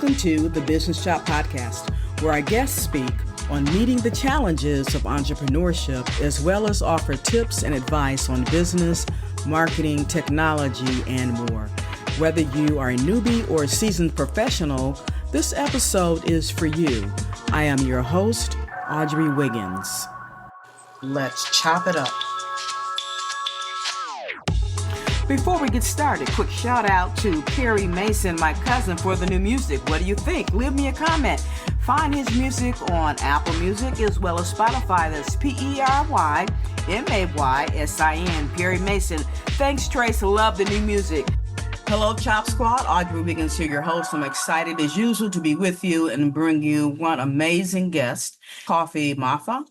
Welcome to the Business Shop Podcast, where our guests speak on meeting the challenges of entrepreneurship, as well as offer tips and advice on business, marketing, technology, and more. Whether you are a newbie or a seasoned professional, this episode is for you. I am your host, Audrey Wiggins. Let's chop it up. Before we get started, quick shout out to Perry Mason, my cousin, for the new music. What do you think? Leave me a comment. Find his music on Apple Music as well as Spotify. That's PerryMason, Perry Mason. Thanks, Trace. Love the new music. Hello, Chop Squad. Audrey Wiggins here, your host. I'm excited as usual to be with you and bring you one amazing guest, Kofi Maafo.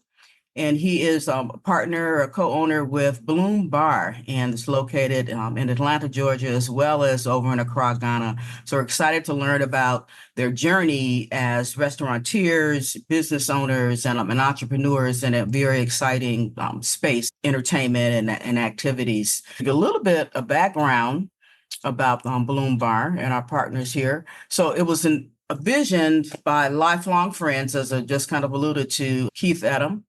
And he is a partner, a co-owner with Bloom Bar, and it's located in Atlanta, Georgia, as well as over in Accra, Ghana. So we're excited to learn about their journey as restaurateurs, business owners, and entrepreneurs in a very exciting space, entertainment and activities. A little bit of background about Bloom Bar and our partners here. So it was a vision by lifelong friends, as I just kind of alluded to, Keith Edam,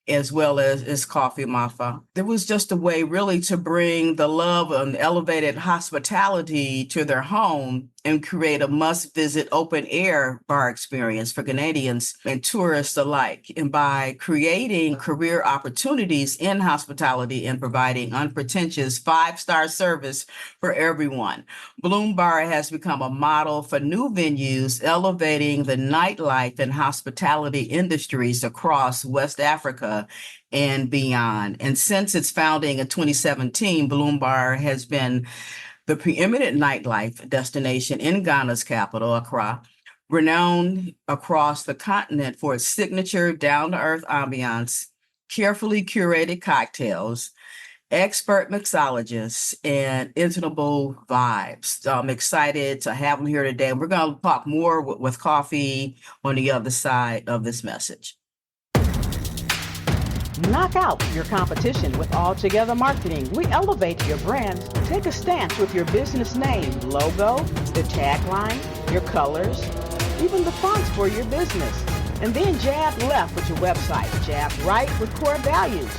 as well as Kofi Maafo. There was just a way really to bring the love and elevated hospitality to their home and create a must-visit open-air bar experience for Canadians and tourists alike. And by creating career opportunities in hospitality and providing unpretentious five-star service for everyone, Bloom Bar has become a model for new venues, elevating the nightlife and hospitality industries across West Africa and beyond. And since its founding in 2017, Bloom Bar has been the preeminent nightlife destination in Ghana's capital, Accra, renowned across the continent for its signature down-to-earth ambiance, carefully curated cocktails, expert mixologists, and intimate vibes. So I'm excited to have him here today. We're going to talk more with Kofi on the other side of this message. Knock out your competition with Altogether Marketing. We elevate your brand. Take a stance with your business name, logo, the tagline, your colors, even the fonts for your business. And then jab left with your website, jab right with core values.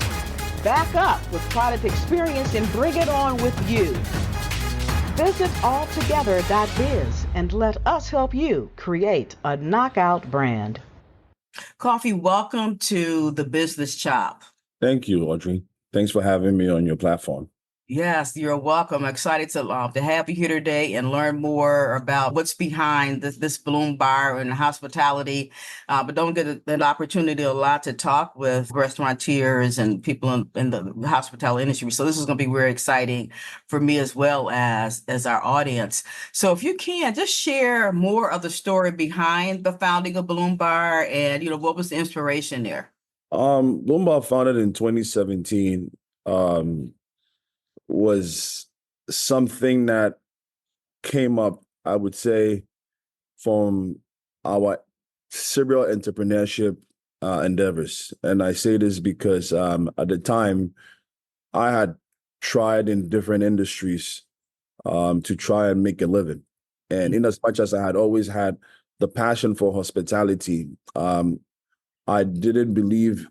Back up with product experience and bring it on with you. Visit altogether.biz and let us help you create a knockout brand. Kofi, welcome to the Business Chop. Thank you, Audrey. Thanks for having me on your platform. Yes, you're welcome. I'm excited to have you here today and learn more about what's behind this Bloom Bar and hospitality. But don't get an opportunity a lot to talk with restaurateurs and people in the hospitality industry. So this is going to be very exciting for me as well as our audience. So if you can, just share more of the story behind the founding of Bloom Bar and, what was the inspiration there? Bloom Bar, founded in 2017, was something that came up, I would say, from our serial entrepreneurship endeavors. And I say this because at the time, I had tried in different industries to try and make a living. And in as much as I had always had the passion for hospitality, I didn't believe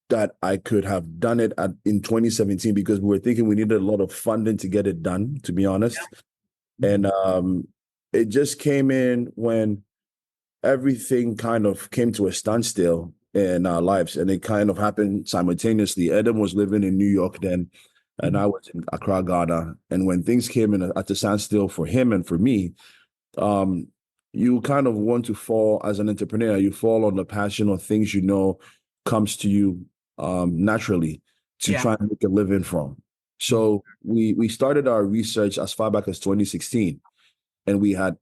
that I could have done it in 2017 because we were thinking we needed a lot of funding to get it done, to be honest. Yeah. And it just came in when everything kind of came to a standstill in our lives, and it kind of happened simultaneously. Adam was living in New York then, and I was in Accra, Ghana. And when things came in at the standstill for him and for me, you kind of want to fall as an entrepreneur. You fall on the passion or things comes to you naturally to try and make a living from. So we started our research as far back as 2016, and we had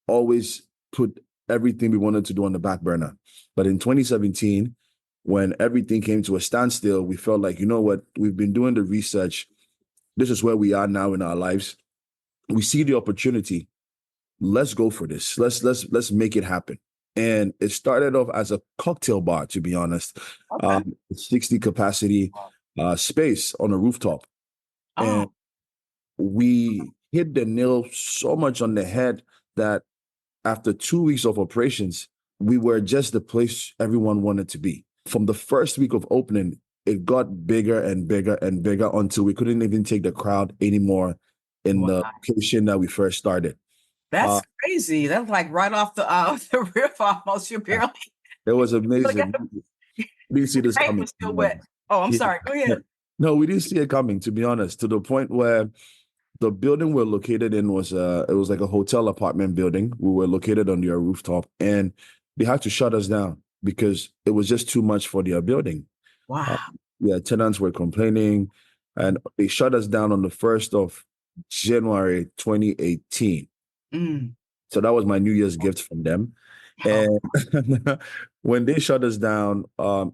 always put everything we wanted to do on the back burner. But in 2017, when everything came to a standstill, we felt like, we've been doing the research. This is where we are now in our lives. We see the opportunity. Let's go for this. Let's make it happen. And it started off as a cocktail bar, to be honest. Okay. 60 capacity space on a rooftop. Oh. And we hit the nail so much on the head that after 2 weeks of operations, we were just the place everyone wanted to be. From the first week of opening, it got bigger and bigger and bigger until we couldn't even take the crowd anymore in Wow. the location that we first started. That's crazy. That's like right off the the roof almost. You're barely. It was You amazing. We didn't see this paint coming. was still wet. Oh, I'm sorry. Go ahead. No, we didn't see it coming, to be honest, to the point where the building we're located in was it was like a hotel apartment building. We were located on their rooftop, and they had to shut us down because it was just too much for their building. Wow. Yeah, tenants were complaining, and they shut us down on the 1st of January 2018. Mm. So that was my New Year's gift from them. And when they shut us down,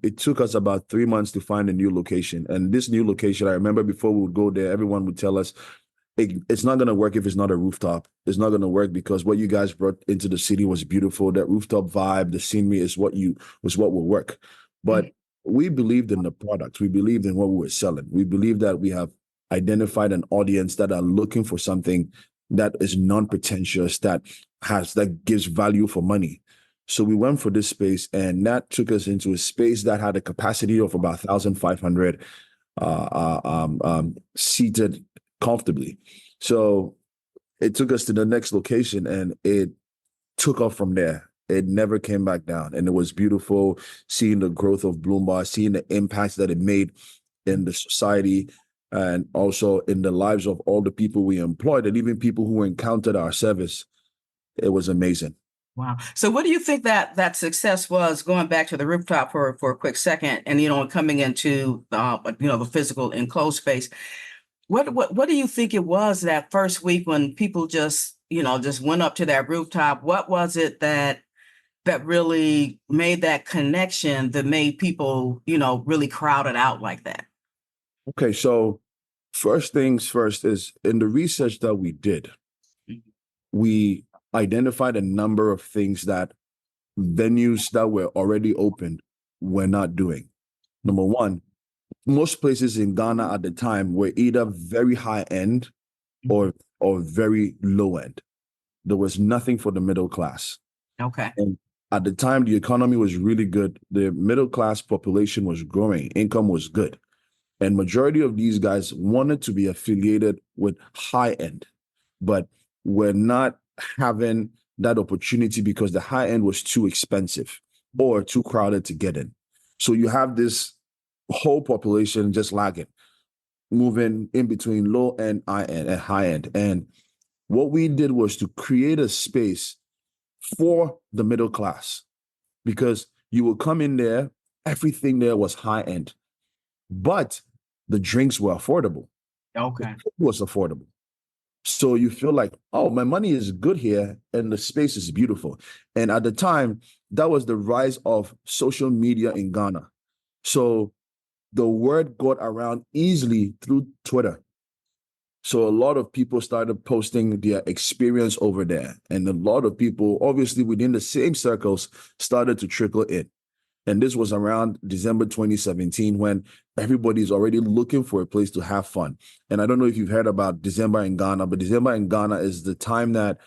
it took us about 3 months to find a new location. And this new location, I remember before we would go there, everyone would tell us, it's not going to work if it's not a rooftop. It's not going to work because what you guys brought into the city was beautiful. That rooftop vibe, the scenery is what will work. But we believed in the product. We believed in what we were selling. We believe that we have identified an audience that are looking for something that is non-pretentious, that gives value for money. So we went for this space, and that took us into a space that had a capacity of about 1,500 seated comfortably. So it took us to the next location, and it took off from there. It never came back down. And it was beautiful seeing the growth of Bloom Bar, seeing the impact that it made in the society and also in the lives of all the people we employed and even people who encountered our service. It was amazing. Wow. So what do you think that success was, going back to the rooftop for a quick second and, coming into, the physical enclosed space? What do you think it was that first week when people just went up to that rooftop? What was it that really made that connection that made people, really crowded out like that? Okay. So first things first is in the research that we did, we identified a number of things that venues that were already open were not doing. Number one, most places in Ghana at the time were either very high end or very low end. There was nothing for the middle class. Okay. And at the time, the economy was really good. The middle class population was growing. Income was good. And majority of these guys wanted to be affiliated with high end, but were not having that opportunity because the high end was too expensive or too crowded to get in. So you have this whole population just lagging, moving in between low end, high end, and high end. And what we did was to create a space for the middle class, because you would come in there, everything there was high end, but the drinks were affordable. Okay. It was affordable. So you feel like, oh, my money is good here and the space is beautiful. And at the time, that was the rise of social media in Ghana. So the word got around easily through Twitter. So a lot of people started posting their experience over there. And a lot of people, obviously within the same circles, started to trickle in. And this was around December 2017 when everybody's already looking for a place to have fun. And I don't know if you've heard about December in Ghana, but December in Ghana is the time that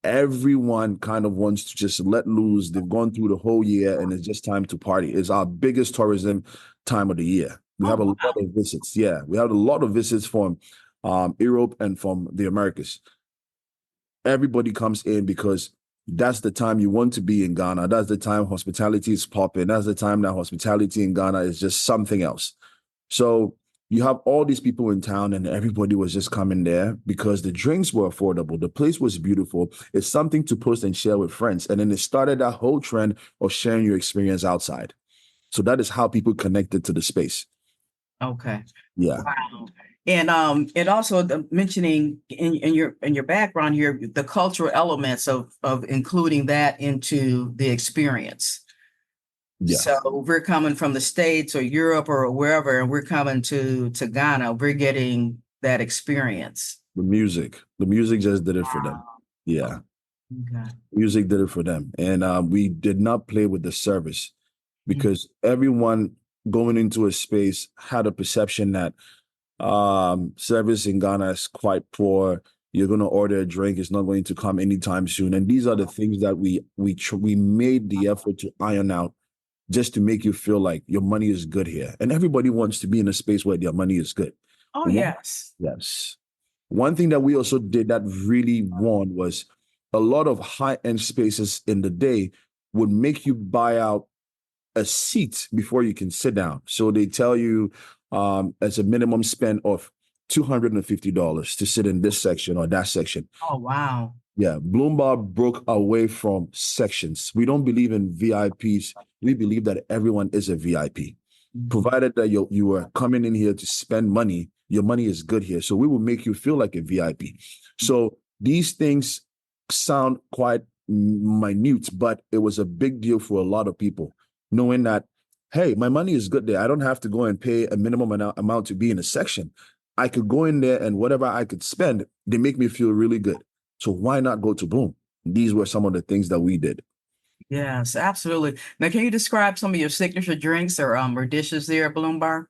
everyone kind of wants to just let loose. They've gone through the whole year and it's just time to party. It's our biggest tourism time of the year. We have a lot of visits. Yeah, we have a lot of visits from Europe and from the Americas. Everybody comes in because that's the time you want to be in Ghana. That's the time hospitality is popping. That's the time that hospitality in Ghana is just something else. So you have all these people in town and everybody was just coming there because the drinks were affordable. The place was beautiful. It's something to post and share with friends. And then it started that whole trend of sharing your experience outside. So that is how people connected to the space. Okay. Yeah. Wow. And also mentioning in your background here, the cultural elements of including that into the experience. Yeah. So we're coming from the States or Europe or wherever, and we're coming to Ghana. We're getting that experience. The music just did it for them. Yeah. Okay. Music did it for them. And we did not play with the service because everyone going into a space had a perception that service in Ghana is quite poor. You're going to order a drink. It's not going to come anytime soon. And these are the things that we made the effort to iron out just to make you feel like your money is good here. And everybody wants to be in a space where their money is good. Oh, yes. Yes. One thing that we also did that really won was a lot of high-end spaces in the day would make you buy out a seat before you can sit down. So they tell you as a minimum spend of $250 to sit in this section or that section. Oh, wow. Yeah, Bloomberg broke away from sections. We don't believe in VIPs. We believe that everyone is a VIP. Provided that you are coming in here to spend money, your money is good here. So we will make you feel like a VIP. So these things sound quite minute, but it was a big deal for a lot of people, knowing that, hey, my money is good there. I don't have to go and pay a minimum amount to be in a section. I could go in there and whatever I could spend, they make me feel really good. So why not go to Bloom? These were some of the things that we did. Yes, absolutely. Now, can you describe some of your signature drinks or dishes there at Bloom Bar?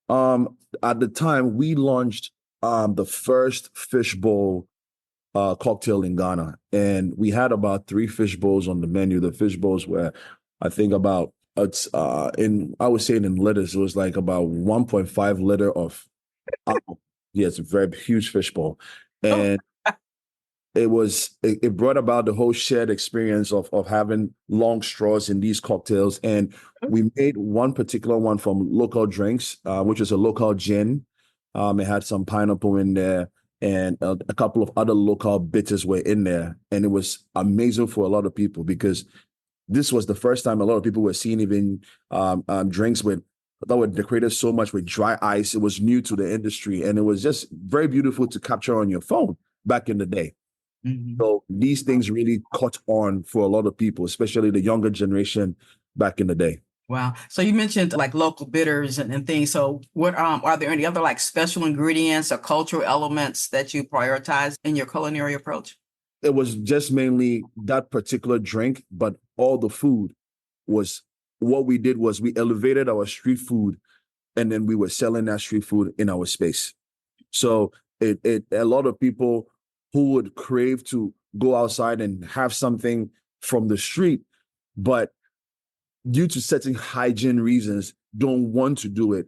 At the time, we launched the first fishbowl cocktail in Ghana, and we had about 3 fish bowls on the menu. The fish bowls were, I think, about I would say in liters, it was like about 1.5 liter of it's a very huge fish bowl, and it brought about the whole shared experience of having long straws in these cocktails. And we made one particular one from local drinks, which is a local gin. It had some pineapple in there, and a couple of other local bitters were in there. And it was amazing for a lot of people because this was the first time a lot of people were seeing even drinks that were decorated so much with dry ice. It was new to the industry, and it was just very beautiful to capture on your phone back in the day. Mm-hmm. So these things really caught on for a lot of people, especially the younger generation back in the day. Wow. So you mentioned like local bitters and things. So what are there any other like special ingredients or cultural elements that you prioritize in your culinary approach? It was just mainly that particular drink, but all the food was what we did was we elevated our street food, and then we were selling that street food in our space. So a lot of people who would crave to go outside and have something from the street, but due to certain hygiene reasons, don't want to do it,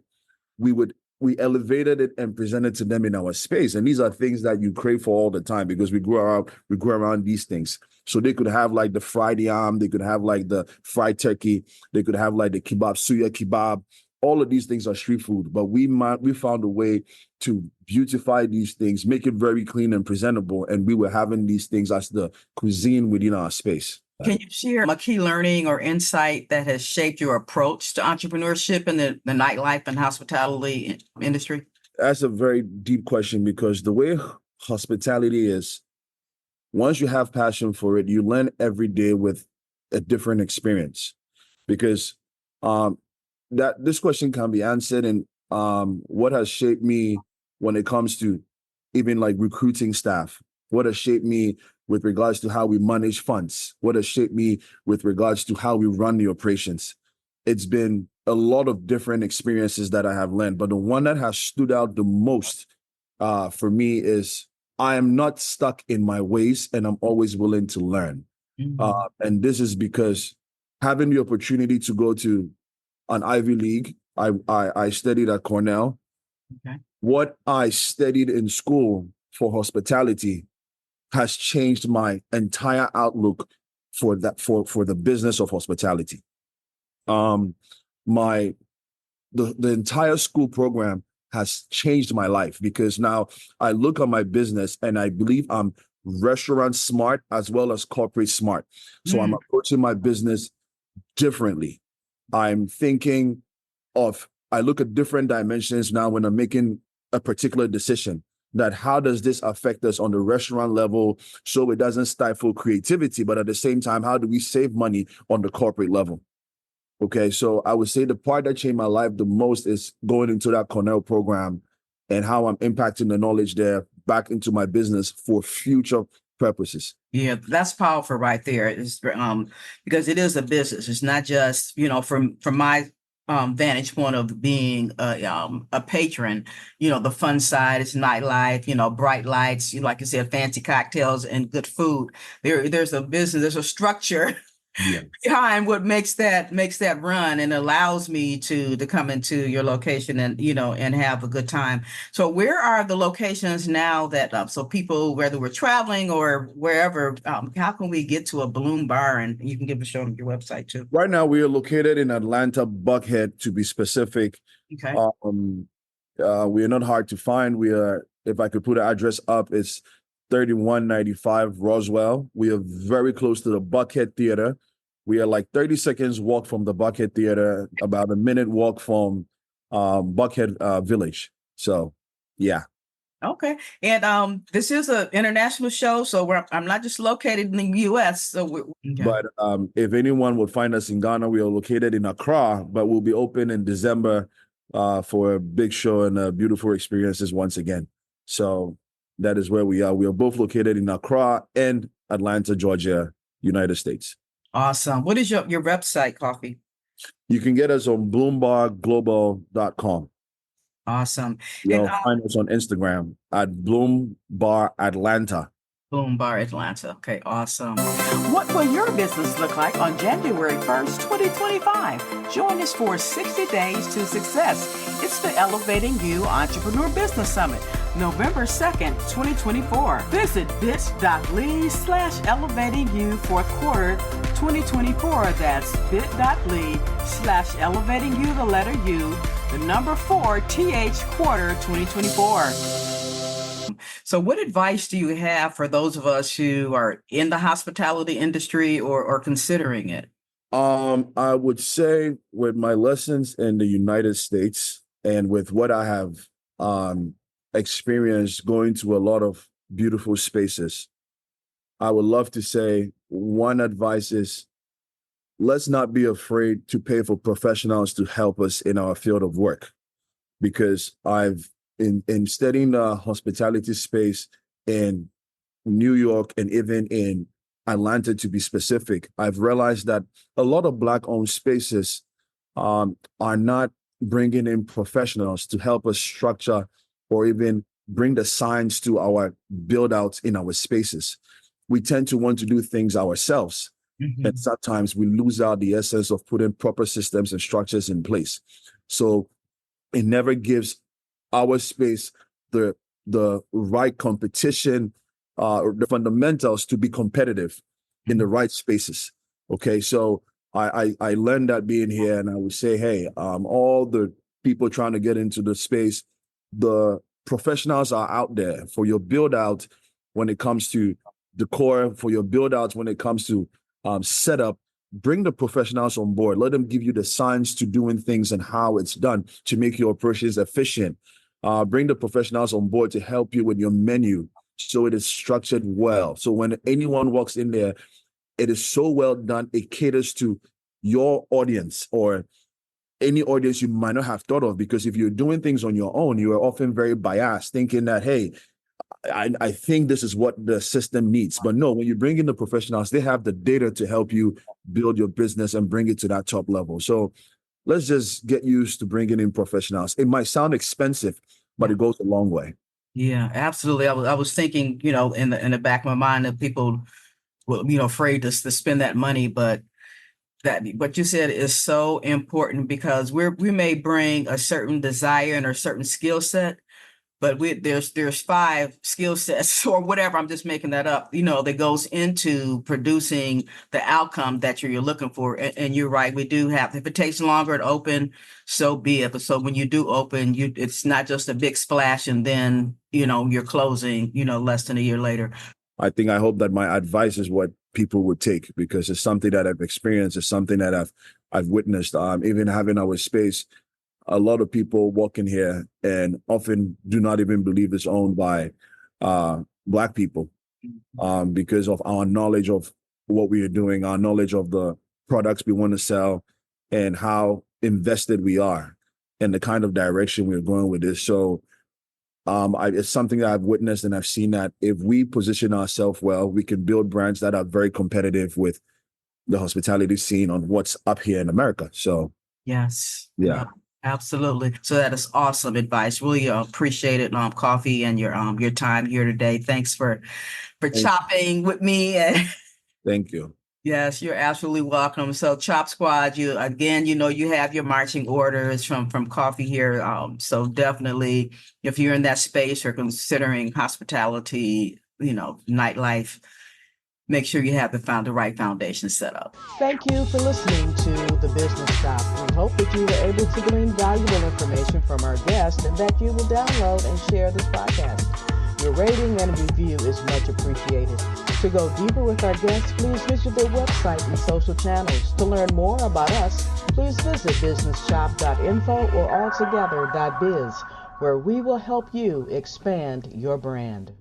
we elevated it and presented to them in our space. And these are things that you crave for all the time because we grew around these things. So they could have like the fried yam, they could have like the fried turkey, they could have like the kebab, suya kebab. All of these things are street food, but we found a way to beautify these things, make it very clean and presentable, and we were having these things as the cuisine within our space. Can you share a key learning or insight that has shaped your approach to entrepreneurship in the nightlife and hospitality industry? That's a very deep question because the way hospitality is, once you have passion for it, you learn every day with a different experience. Because that this question can be answered in what has shaped me when it comes to even like recruiting staff, what has shaped me with regards to how we manage funds, what has shaped me with regards to how we run the operations. It's been a lot of different experiences that I have learned, but the one that has stood out the most for me is I am not stuck in my ways and I'm always willing to learn. Mm-hmm. And this is because having the opportunity to go to an Ivy League, I studied at Cornell. Okay. What I studied in school for hospitality has changed my entire outlook for the business of hospitality. The entire school program has changed my life because now I look at my business and I believe I'm restaurant smart as well as corporate smart. So I'm approaching my business differently. I'm thinking I look at different dimensions now when I'm making a particular decision. That how does this affect us on the restaurant level so it doesn't stifle creativity, but at the same time, how do we save money on the corporate level? Okay, so I would say the part that changed my life the most is going into that Cornell program and how I'm impacting the knowledge there back into my business for future purposes. Yeah, that's powerful right there. It's because it is a business. It's not just, from my vantage point of being a patron. The fun side is nightlife, bright lights, like you said, fancy cocktails and good food. There's a business, there's a structure Yeah. behind what makes that run and allows me to come into your location and and have a good time. So where are the locations now that so people, whether we're traveling or wherever, how can we get to a Bloom Bar? And you can give a show on your website too. Right now, we are located in Atlanta, Buckhead, to be specific. Okay. We are not hard to find. We are, if I could put an address up, it's 3195 Roswell. We are very close to the Buckhead Theater. We are like 30 seconds walk from the Buckhead Theater, about a minute walk from Buckhead Village. So, yeah. Okay. And this is an international show, so I'm not just located in the US. So okay. But if anyone would find us in Ghana, we are located in Accra, but we'll be open in December for a big show and beautiful experiences once again. So that is where we are. We are both located in Accra and Atlanta, Georgia, United States. Awesome. What is your website, Kofi? You can get us on bloombarglobal.com. Awesome. You'll find us on Instagram at Bloom Bar Atlanta. Bloom Bar Atlanta. Okay, awesome. What will your business look like on January 1st, 2025? Join us for 60 Days to Success. It's the Elevating You Entrepreneur Business Summit, November 2nd, 2024. Visit bit.ly/elevatingyou fourth quarter 2024. That's bit.ly/elevatingyou, the letter U, the number 4, TH quarter 2024. So what advice do you have for those of us who are in the hospitality industry or considering it? I would say with my lessons in the United States and with what I have experienced going to a lot of beautiful spaces, I would love to say one advice is, let's not be afraid to pay for professionals to help us in our field of work. Because I've in studying the hospitality space in New York and even in Atlanta, to be specific, I've realized that a lot of Black-owned spaces are not bringing in professionals to help us structure or even bring the signs to our build-outs in our spaces. We tend to want to do things ourselves. Mm-hmm. And sometimes we lose out the essence of putting proper systems and structures in place. So it never gives our space the right competition, the fundamentals to be competitive in the right spaces. Okay, so I learned that being here, and I would say, hey, all the people trying to get into the space, the professionals are out there for your build out when it comes to decor, for your build outs when it comes to setup. Bring the professionals on board. Let them give you the signs to doing things and how it's done to make your operations efficient. Bring the professionals on board to help you with your menu so it is structured well. So when anyone walks in there, it is so well done. It caters to your audience or any audience you might not have thought of. Because if you're doing things on your own, you are often very biased, thinking that, hey, I think this is what the system needs. But no, when you bring in the professionals, they have the data to help you build your business and bring it to that top level. So let's just get used to bringing in professionals. It might sound expensive, but it goes a long way. Yeah, absolutely. I was thinking, in the back of my mind that people were, afraid to spend that money, but that what you said is so important, because we may bring a certain desire and a certain skill set, but there's 5 skill sets or whatever. I'm just making that up, that goes into producing the outcome that you're looking for. And you're right. We do have, if it takes longer to open, so be it. But so when you do open, it's not just a big splash and then, you're closing, less than a year later. I hope that my advice is what people would take, because it's something that I've experienced. It's something that I've witnessed. Even having our space, a lot of people walk in here and often do not even believe it's owned by Black people, because of our knowledge of what we are doing, our knowledge of the products we want to sell, and how invested we are in the kind of direction we're going with this. So it's something that I've witnessed, and I've seen that if we position ourselves well, we can build brands that are very competitive with the hospitality scene on what's up here in America. So Yes. Yeah. Absolutely. So that is awesome advice. Really appreciate it, Coffee, and your time here today. Thanks for Thank, chopping with me. And thank you. yes, you're absolutely welcome. So Chop Squad, you again, you have your marching orders from Coffee here. So definitely, if you're in that space or considering hospitality, nightlife, make sure you have found the right foundation set up. Thank you for listening to The Business Shop. We hope that you were able to glean valuable information from our guest and that you will download and share this podcast. Your rating and review is much appreciated. To go deeper with our guests, please visit their website and social channels. To learn more about us, please visit businessshop.info or altogether.biz, where we will help you expand your brand.